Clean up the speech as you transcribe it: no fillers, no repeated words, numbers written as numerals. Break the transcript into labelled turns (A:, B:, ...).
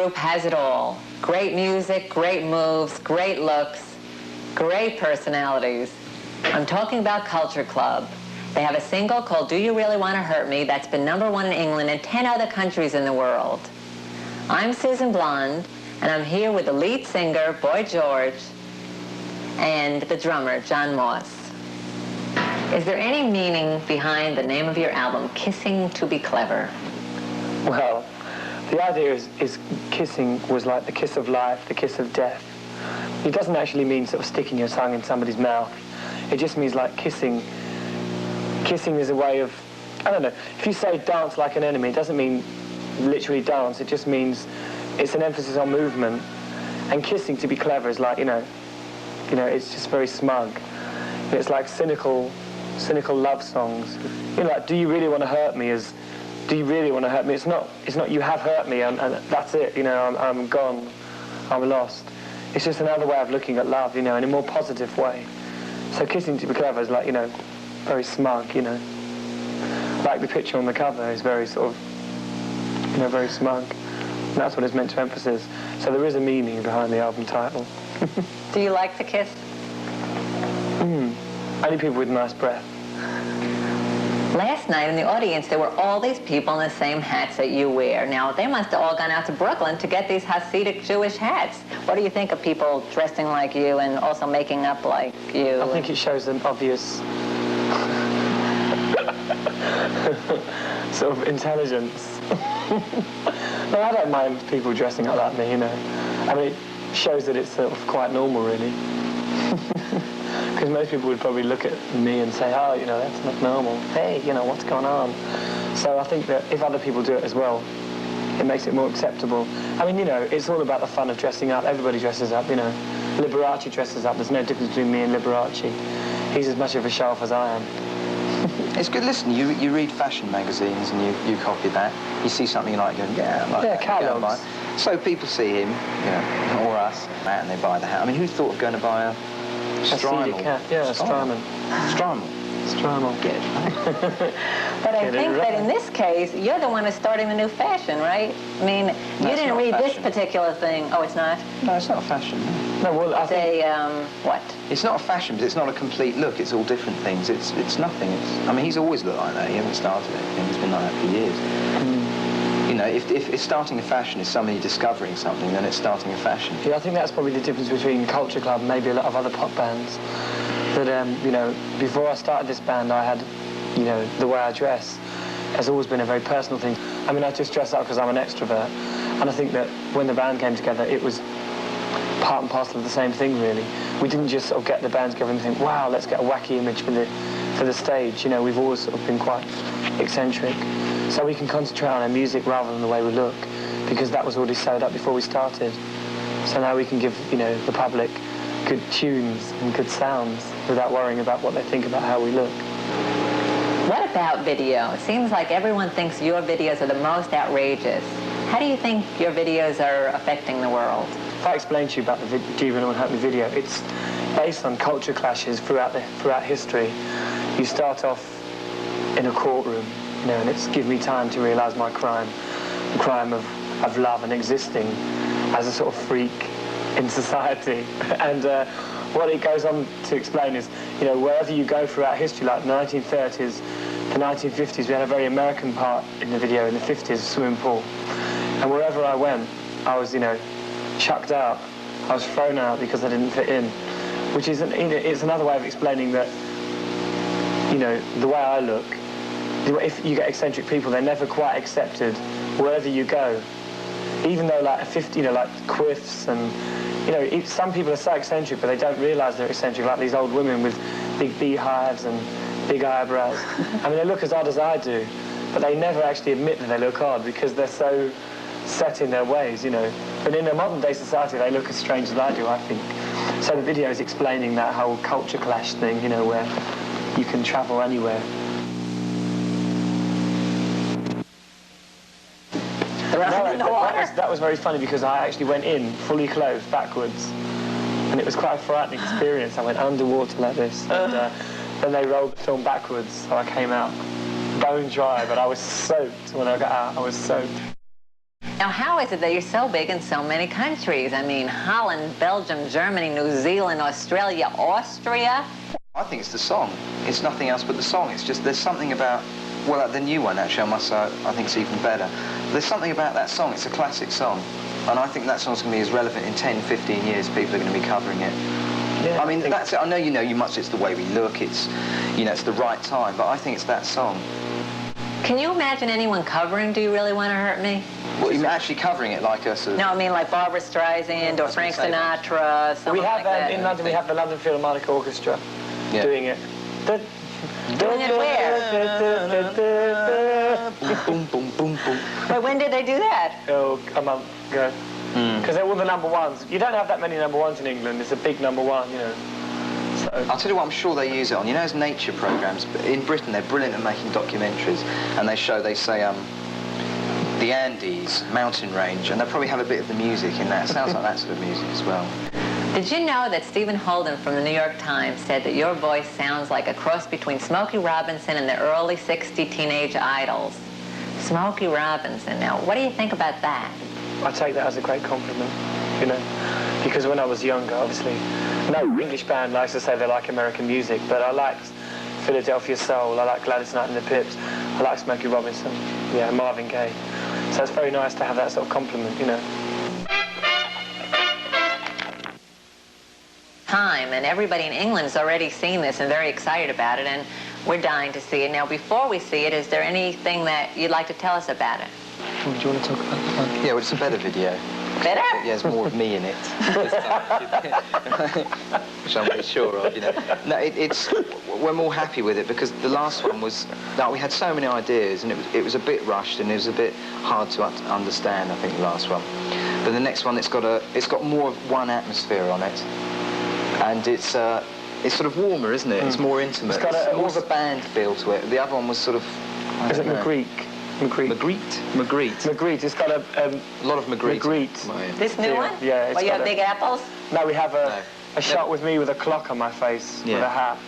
A: group has it all. Great music, great moves, great looks, great personalities. I'm talking about Culture Club. They have a single called Do You Really Want to Hurt Me that's been #1 in England and 10 other countries in the world. I'm Susan Blonde, and I'm here with the lead singer, Boy George, and the drummer, John Moss. Is there any meaning behind the name of your album, Kissing to Be Clever?
B: Well, the idea is kissing was like the kiss of life, the kiss of death. It doesn't actually mean sort of sticking your tongue in somebody's mouth. It just means like kissing. Kissing is a way of, I don't know, if you say dance like an enemy, it doesn't mean literally dance. It just means it's an emphasis on movement. And kissing to be clever is like, you know, it's just very smug. It's like cynical love songs. You know, like, do you really want to hurt me? Do you really want to hurt me? It's not you have hurt me and that's it, you know, I'm gone, I'm lost. It's just another way of looking at love, you know, in a more positive way. So kissing to be clever is like, you know, very smug, you know. Like the picture on the cover is very sort of, you know, very smug. And that's what it's meant to emphasize. So there is a meaning behind the album title.
A: Do you like to kiss?
B: Only people with nice breath.
A: Last night in the audience, there were all these people in the same hats that you wear. Now, they must have all gone out to Brooklyn to get these Hasidic Jewish hats. What do you think of people dressing like you and also making up like you?
B: I think it shows an obvious sort of intelligence. No, I don't mind people dressing up like me, you know. I mean, it shows that it's sort of quite normal, really. Because most people would probably look at me and say, oh, you know, that's not normal. Hey, you know, what's going on? So I think that if other people do it as well, it makes it more acceptable. I mean, you know, it's all about the fun of dressing up. Everybody dresses up, you know. Liberace dresses up. There's no difference between me and Liberace. He's as much of a show-off as I am.
C: It's good. Listen, you read fashion magazines and you copy that. You see something you like, going, yeah, I like that.
B: Catalogs.
C: So people see him, you know, or us, and they buy the hat. I mean, who thought of going to buy a Strymal?
B: Yeah, Strymal.
C: Strymal.
B: Strymal.
C: Get it.
A: But I think that in this case, you're the one who's starting the new fashion, right? I mean, you didn't read this particular thing. Oh, it's not?
C: No, it's not a fashion.
B: No, well, I think...
A: what?
C: It's not a fashion, but it's not a complete look. It's all different things. It's nothing. I mean, he's always looked like that. He hasn't started it. He's been like that for years. You know, if starting a fashion is somebody discovering something, then it's starting a fashion.
B: Yeah, I think that's probably the difference between Culture Club and maybe a lot of other pop bands. That, you know, before I started this band, I had, you know, the way I dress has always been a very personal thing. I mean, I just dress up because I'm an extrovert. And I think that when the band came together, it was part and parcel of the same thing, really. We didn't just sort of get the band together and think, wow, let's get a wacky image for the stage. You know, we've always sort of been quite eccentric. So we can concentrate on our music rather than the way we look, because that was already sewed up before we started. So now we can give, you know, the public good tunes and good sounds without worrying about what they think about how we look.
A: What about video? It seems like everyone thinks your videos are the most outrageous. How do you think your videos are affecting the world?
B: If I explain to you about the Do You Really Want to Hurt Me video, it's based on culture clashes throughout history. You start off in a courtroom, you know, and it's give me time to realise my crime, the crime of love and existing as a sort of freak in society. And what it goes on to explain is, you know, wherever you go throughout history, like the 1930s, the 1950s, we had a very American part in the video, in the 50s, a swimming pool. And wherever I went, I was, you know, chucked out. I was thrown out because I didn't fit in, which is, you know, it's another way of explaining that, you know, the way I look, if you get eccentric people, they're never quite accepted wherever you go. Even though, like, you know, like quiffs and, you know, some people are so eccentric, but they don't realise they're eccentric, like these old women with big beehives and big eyebrows. I mean, they look as odd as I do, but they never actually admit that they look odd because they're so set in their ways, you know. But in a modern-day society, they look as strange as I do, I think. So the video is explaining that whole culture clash thing, you know, where you can travel anywhere. That was very funny because I actually went in fully clothed backwards, and it was quite a frightening experience. I went underwater like this, and then they rolled the film backwards, so I came out bone dry, but I was soaked when I got out. I was soaked.
A: Now, how is it that you're so big in so many countries? I mean, Holland, Belgium, Germany, New Zealand, Australia, Austria?
C: I think it's the song. It's nothing else but the song. It's just, there's something about, well, the new one, actually, I must say, I think it's even better. There's something about that song. It's a classic song. And I think that song's going to be as relevant in 10, 15 years. People are going to be covering it. Yeah, I mean, that's it. I know, you much it's the way we look. It's, it's the right time. But I think it's that song.
A: Can you imagine anyone covering Do You Really Want to Hurt Me?
C: Well, you're actually covering it like us?
A: No, I mean like Barbra Streisand or Frank Sinatra, something like that.
B: In London, we have the London Philharmonic Orchestra doing it.
A: Doing it where?
C: Boom, boom, boom, boom.
A: Wait, when did they do that?
B: Oh, a month ago. Because they're all the number ones. You don't have that many number ones in England. It's a big number one, So.
C: I'll tell you what, I'm sure they use it on. There's nature programs. But in Britain, they're brilliant at making documentaries. And they say, the Andes, mountain range, and they'll probably have a bit of the music in that. It sounds like that sort of music as well.
A: Did you know that Stephen Holden from the New York Times said that your voice sounds like a cross between Smokey Robinson and the early 60 teenage idols? Smokey Robinson. Now, what do you think about that?
B: I take that as a great compliment, because when I was younger, obviously, no English band likes to say they like American music, but I liked Philadelphia Soul, I like Gladys Knight and the Pips, I like Smokey Robinson, Marvin Gaye. So it's very nice to have that sort of compliment,
A: Time, and everybody in England's already seen this and very excited about it, and we're dying to see it. Now, before we see it, is there anything that you'd like to tell us about it?
B: Do you want to talk about that one?
C: Yeah, well, it's a better video.
A: Better?
C: Yeah, there's more of me in it. Which I'm really sure of, No, we're more happy with it because the last one was, we had so many ideas and it was a bit rushed and it was a bit hard to understand, I think, the last one. But the next one, it's got more of one atmosphere on it. And it's sort of warmer, isn't it? It's more intimate. It's got more of a band feel to it. The other one was sort of...
B: Is it Magritte?
C: Magritte.
B: It's got a
C: lot of Magritte.
B: Magritte.
A: This new one?
B: Yeah.
A: Well, you have big apples?
B: No, we have a shot with me with a clock on my face with a hat.